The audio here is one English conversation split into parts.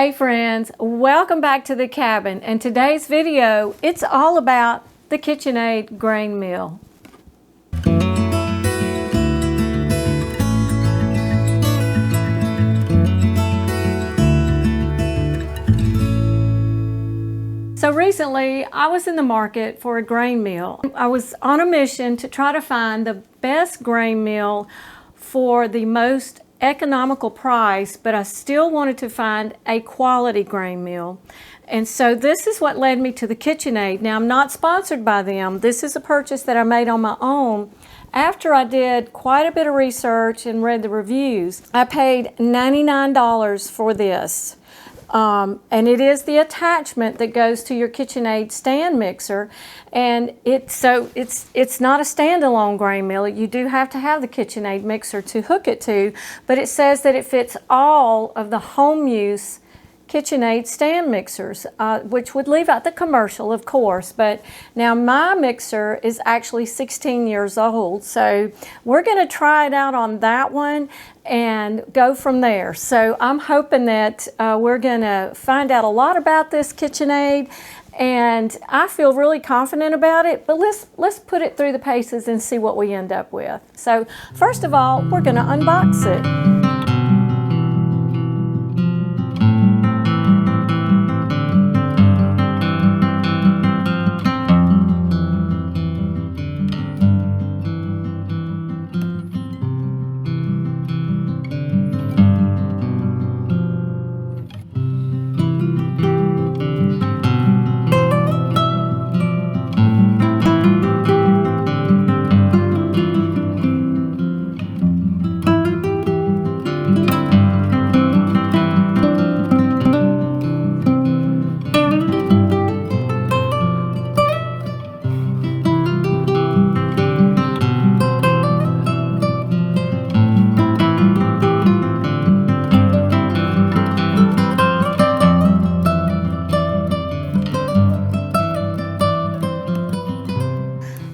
Hey friends, welcome back to the cabin, and today's video, it's all about the KitchenAid grain mill. So recently, I was in the market for a grain mill. I was on a mission to try to find the best grain mill for the most economical price, but I still wanted to find a quality grain mill. And so this is what led me to the KitchenAid. Now, I'm not sponsored by them. This is a purchase that I made on my own after I did quite a bit of research and read the reviews. I paid $99 for this. And it is the attachment that goes to your KitchenAid stand mixer, and it's not a standalone grain mill. You do have to have the KitchenAid mixer to hook it to, but it says that it fits all of the home use KitchenAid stand mixers, which would leave out the commercial, of course. But now my mixer is actually 16 years old, so we're going to try it out on that one and go from there. So I'm hoping that we're going to find out a lot about this KitchenAid, and I feel really confident about it, but let's put it through the paces and see what we end up with. So first of all, we're going to unbox it.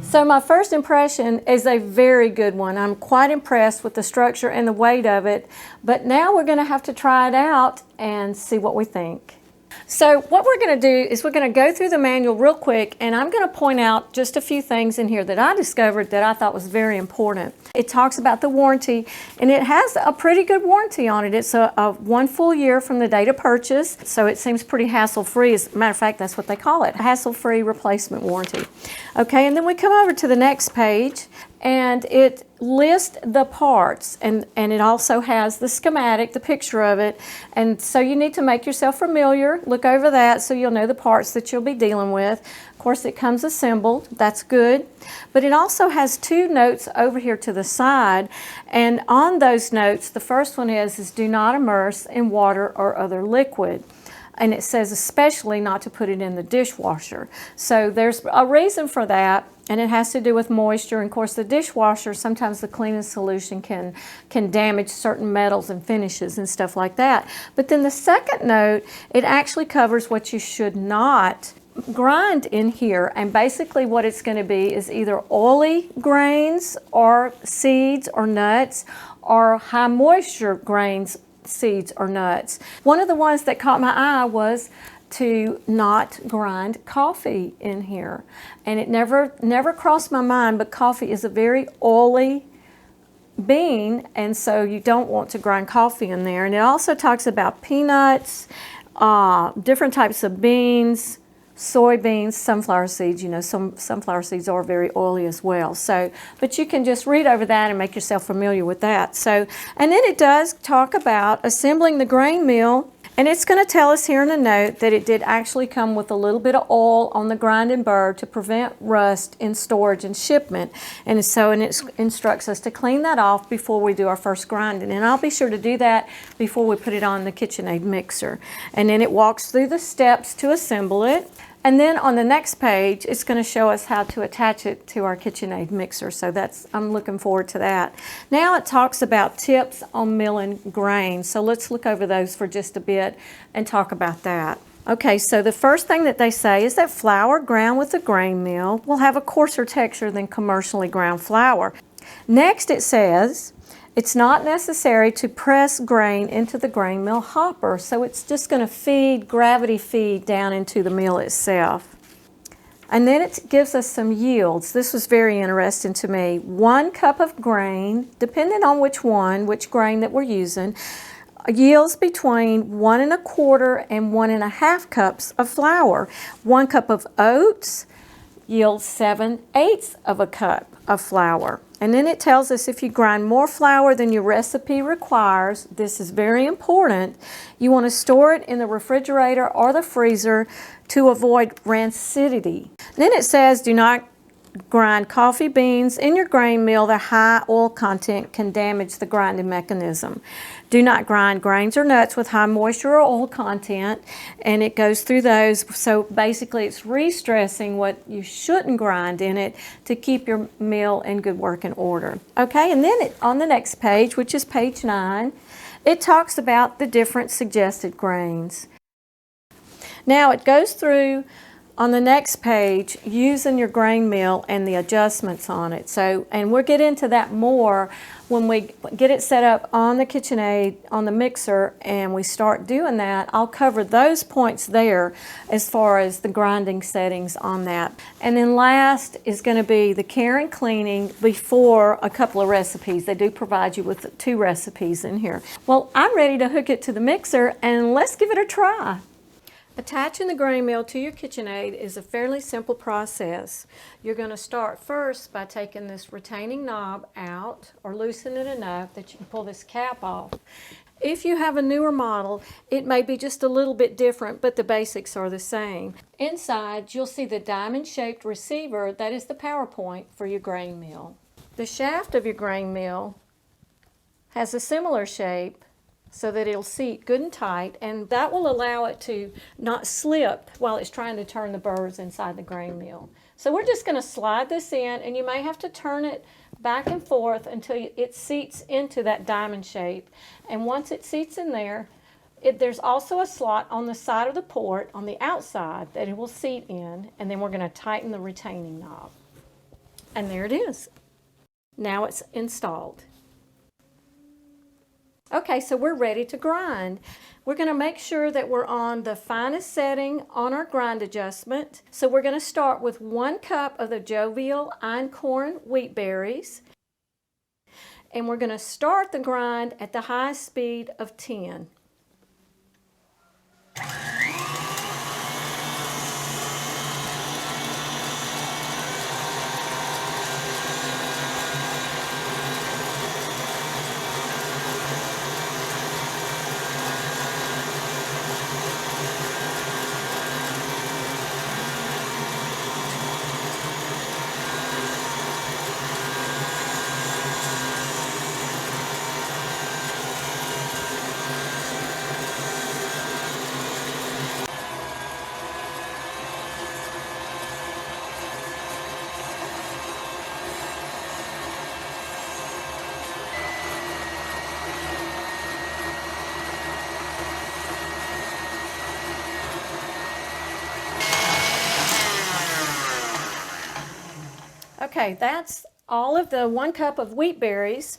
So my first impression is a very good one. I'm quite impressed with the structure and the weight of it, but now we're going to have to try it out and see what we think. So what we're going to do is we're going to go through the manual real quick, and I'm going to point out just a few things in here that I discovered that I thought was very important. It talks about the warranty, and it has a pretty good warranty on it. It's a 1 full year from the date of purchase, so it seems pretty hassle-free. As a matter of fact, that's what they call it, hassle-free replacement warranty. Okay, and then we come over to the next page, and it lists the parts, and it also has the schematic, the picture of it, and so you need to make yourself familiar, look over that so you'll know the parts that you'll be dealing with. Of course, it comes assembled, that's good, but it also has 2 notes over here to the side, and on those notes, the first one is do not immerse in water or other liquid. And it says especially not to put it in the dishwasher. So there's a reason for that, and it has to do with moisture. And of course, the dishwasher, sometimes the cleaning solution can damage certain metals and finishes and stuff like that. But then the second note, it actually covers what you should not grind in here, and basically what it's going to be is either oily grains or seeds or nuts, or high moisture grains, seeds or nuts. One of the ones that caught my eye was to not grind coffee in here, and it never crossed my mind, but coffee is a very oily bean, and so you don't want to grind coffee in there. And it also talks about peanuts, different types of beans, soybeans, sunflower seeds. You know, some sunflower seeds are very oily as well. So, but you can just read over that and make yourself familiar with that. So, and then it does talk about assembling the grain mill, and it's going to tell us here in a note that it did actually come with a little bit of oil on the grinding burr to prevent rust in storage and shipment. And so, and it instructs us to clean that off before we do our first grinding. And I'll be sure to do that before we put it on the KitchenAid mixer. And then it walks through the steps to assemble it. And then on the next page, it's going to show us how to attach it to our KitchenAid mixer. So I'm looking forward to that. Now it talks about tips on milling grain. So let's look over those for just a bit and talk about that. Okay, so the first thing that they say is that flour ground with a grain mill will have a coarser texture than commercially ground flour. Next it says It's not necessary to press grain into the grain mill hopper, so it's just going to feed, gravity feed down into the mill itself. And then it gives us some yields. This was very interesting to me. 1 cup of grain, depending on which grain that we're using, yields between 1 1/4 and 1 1/2 cups of flour. 1 cup of oats yields 7/8 of a cup of flour. And then it tells us if you grind more flour than your recipe requires, this is very important, you want to store it in the refrigerator or the freezer to avoid rancidity. Then it says do not grind coffee beans in your grain mill. Their high oil content can damage the grinding mechanism. Do not grind grains or nuts with high moisture or oil content, and it goes through those. So basically it's re-stressing what you shouldn't grind in it to keep your mill in good working order. Okay, and then on the next page, which is page 9, it talks about the different suggested grains. Now it goes through on the next page using your grain mill and the adjustments on it. So, and we'll get into that more when we get it set up on the KitchenAid, on the mixer, and we start doing that. I'll cover those points there as far as the grinding settings on that. And then last is going to be the care and cleaning before a couple of recipes. They do provide you with 2 recipes in here. Well, I'm ready to hook it to the mixer, and let's give it a try. Attaching the grain mill to your KitchenAid is a fairly simple process. You're going to start first by taking this retaining knob out or loosen it enough that you can pull this cap off. If you have a newer model, it may be just a little bit different, but the basics are the same. Inside, you'll see the diamond-shaped receiver that is the power point for your grain mill. The shaft of your grain mill has a similar shape, so that it'll seat good and tight, and that will allow it to not slip while it's trying to turn the burrs inside the grain mill. So we're just going to slide this in, and you may have to turn it back and forth until it seats into that diamond shape. And once it seats in there, there's also a slot on the side of the port on the outside that it will seat in, and then we're going to tighten the retaining knob. And there it is. Now it's installed. Okay, so we're ready to grind. We're going to make sure that we're on the finest setting on our grind adjustment. So we're going to start with 1 cup of the jovial einkorn wheat berries. And we're going to start the grind at the highest speed of 10. Okay, that's all of the 1 cup of wheat berries.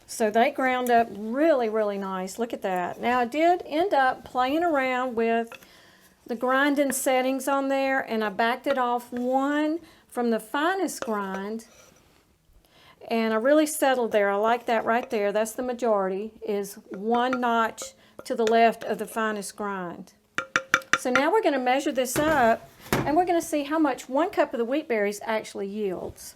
So they ground up really, really nice. Look at that. Now I did end up playing around with the grinding settings on there, and I backed it off 1 from the finest grind, and I really settled there. I like that right there. That's the majority, is 1 notch to the left of the finest grind. So now we're going to measure this up, and we're going to see how much 1 cup of the wheat berries actually yields.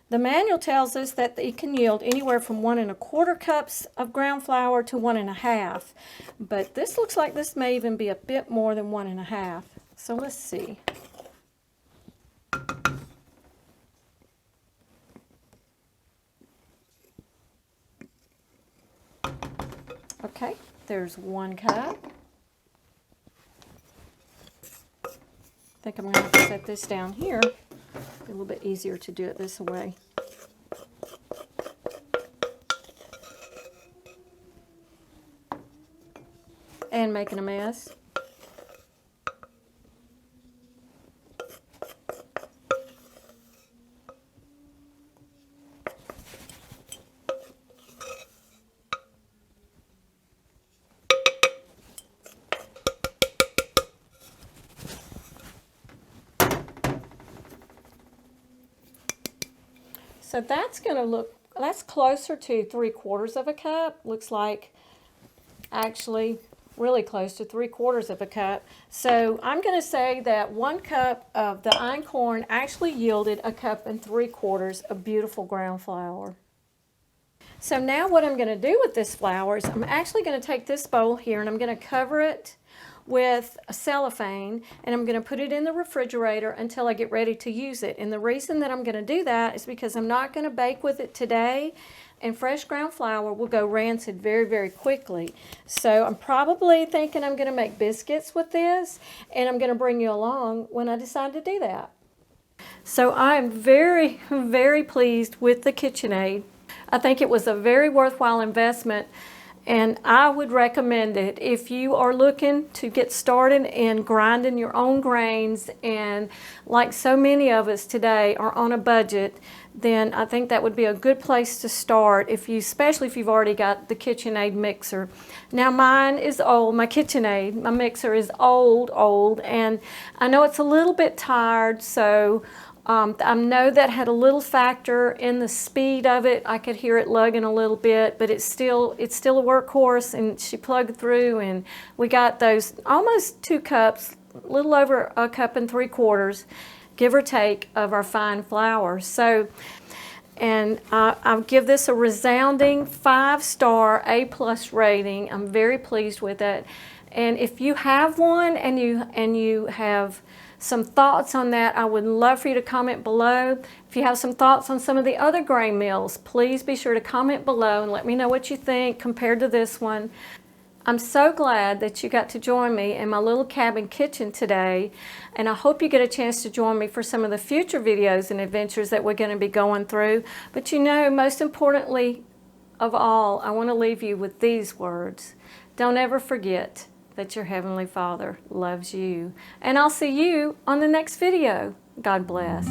The manual tells us that it can yield anywhere from 1 1/4 cups of ground flour to 1 1/2, but this looks like this may even be a bit more than 1 1/2. So let's see. Okay, there's 1 cup. I think I'm going to have to set this down here. Be a little bit easier to do it this way. and making a mess. So that's going to look, that's closer to 3/4 of a cup. Looks like actually really close to 3/4 of a cup. So I'm going to say that 1 cup of the einkorn actually yielded 1 3/4 cups of beautiful ground flour. So now what I'm going to do with this flour is I'm actually going to take this bowl here and I'm going to cover it with a cellophane, and I'm going to put it in the refrigerator until I get ready to use it. And the reason that I'm going to do that is because I'm not going to bake with it today, and fresh ground flour will go rancid very, very quickly. So I'm probably thinking I'm going to make biscuits with this, and I'm going to bring you along when I decide to do that. So I'm very, very pleased with the KitchenAid. I think it was a very worthwhile investment, and I would recommend it if you are looking to get started in grinding your own grains, and like so many of us today are on a budget, then I think that would be a good place to start, especially if you've already got the KitchenAid mixer. Now mine is old, my KitchenAid, my mixer is old, and I know it's a little bit tired, so I know that had a little factor in the speed of it. I could hear it lugging a little bit, but it's still a workhorse, and she plugged through, and we got those almost 2 cups, a little over 1 3/4 cups, give or take, of our fine flour. So, and I'll give this a resounding 5-star A+ rating. I'm very pleased with it. And if you have one and you have some thoughts on that, I would love for you to comment below. If you have some thoughts on some of the other grain mills, please be sure to comment below and let me know what you think compared to this one. I'm so glad that you got to join me in my little cabin kitchen today, and I hope you get a chance to join me for some of the future videos and adventures that we're going to be going through. But you know, most importantly of all, I want to leave you with these words. Don't ever forget that your Heavenly Father loves you. And I'll see you on the next video. God bless.